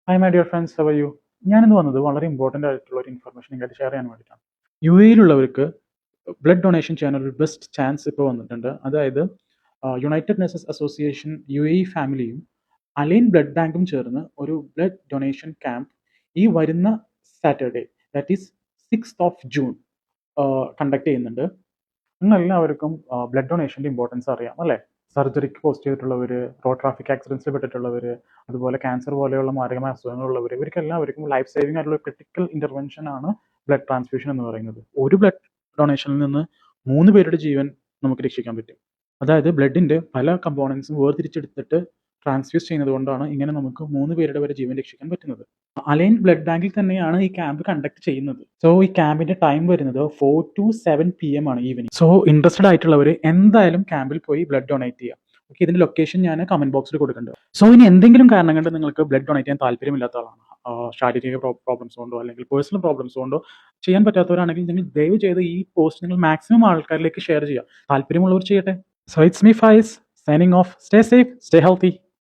Hi my dear friends, how are you? ഞാനിന്ന് വന്നത് വളരെ ഇമ്പോർട്ടൻ്റ് ആയിട്ടുള്ള ഒരു ഇൻഫർമേഷൻ നിങ്ങൾക്ക് ഷെയർ ചെയ്യാൻ വേണ്ടിയിട്ടാണ്. UAE-യിലുള്ളവർക്ക് ബ്ലഡ് ഡൊണേഷൻ ചെയ്യാനൊരു ബെസ്റ്റ് ചാൻസ് ഇപ്പോൾ വന്നിട്ടുണ്ട്. അതായത് യുണൈറ്റഡ് നേഷൻസ് അസോസിയേഷൻ UAE ഫാമിലിയും അലൈൻ ബ്ലഡ് ബാങ്കും ചേർന്ന് ഒരു ബ്ലഡ് ഡൊണേഷൻ ക്യാമ്പ് ഈ വരുന്ന Saturday, that is 6th June conduct ചെയ്യുന്നുണ്ട്. എല്ലാവർക്കും ബ്ലഡ് ഡൊണേഷൻ്റെ ഇമ്പോർട്ടൻസ് അറിയാം അല്ലേ? സർജറിക്ക് പോസ്റ്റ് ചെയ്തിട്ടുള്ളവർ, റോഡ് ട്രാഫിക് ആക്സിഡൻസിൽ പെട്ടിട്ടുള്ളവർ, അതുപോലെ ക്യാൻസർ പോലെയുള്ള മാരകമായ അസുഖങ്ങളുള്ളവർ, ഇവർക്കെല്ലാവർക്കും ലൈഫ് സേവിംഗ് ആയിട്ടുള്ള ക്രിട്ടിക്കൽ ഇൻ്റർവെൻഷൻ ആണ് ബ്ലഡ് ട്രാൻസ്ഫ്യൂഷൻ എന്ന് പറയുന്നത്. ഒരു ബ്ലഡ് ഡൊണേഷനിൽ നിന്ന് 3 പേരുടെ ജീവൻ നമുക്ക് രക്ഷിക്കാൻ പറ്റും. അതായത് ബ്ലഡിൻ്റെ പല കമ്പോണൻസും വേർതിരിച്ചെടുത്തിട്ട് ട്രാൻസ്ഫ്യൂസ് ചെയ്യുന്നത് കൊണ്ടാണ് ഇങ്ങനെ നമുക്ക് 3 പേരുടെ വരെ ജീവൻ രക്ഷിക്കാൻ പറ്റുന്നത്. അലൈൻ ബ്ലഡ് ബാങ്കിൽ തന്നെയാണ് ഈ ക്യാമ്പ് കണ്ടക്ട് ചെയ്യുന്നത്. സോ ഈ ക്യാമ്പിന്റെ ടൈം വരുന്നത് 4 to 7 PM ആണ് ഈവനിങ്. സോ ഇൻട്രസ്റ്റഡ് ആയിട്ടുള്ളവർ എന്തായാലും ക്യാമ്പിൽ പോയി ബ്ലഡ് ഡൊണേറ്റ് ചെയ്യുക. ഓക്കെ, ഇതിന്റെ ലൊക്കേഷൻ ഞാൻ കമന്റ് ബോക്സിൽ കൊടുക്കുന്നുണ്ട്. സോ ഇനി എന്തെങ്കിലും കാരണം കൊണ്ട് നിങ്ങൾക്ക് ബ്ലഡ് ഡൊണേറ്റ് ചെയ്യാൻ താല്പര്യമില്ലാത്ത ആളാണ്, ശാരീരിക പ്രോബ്ലംസ് കൊണ്ടോ അല്ലെങ്കിൽ പേഴ്സണൽ പ്രോബ്ലംസ് കൊണ്ടോ ചെയ്യാൻ പറ്റാത്തവരാണെങ്കിൽ നിങ്ങൾ ദയവ് ചെയ്ത് ഈ പോസ്റ്റ് നിങ്ങൾ മാക്സിമം ആൾക്കാരിലേക്ക് ഷെയർ ചെയ്യുക. താല്പര്യമുള്ളവർ ചെയ്യട്ടെ. So it's me Faiz signing off. Stay safe, stay healthy.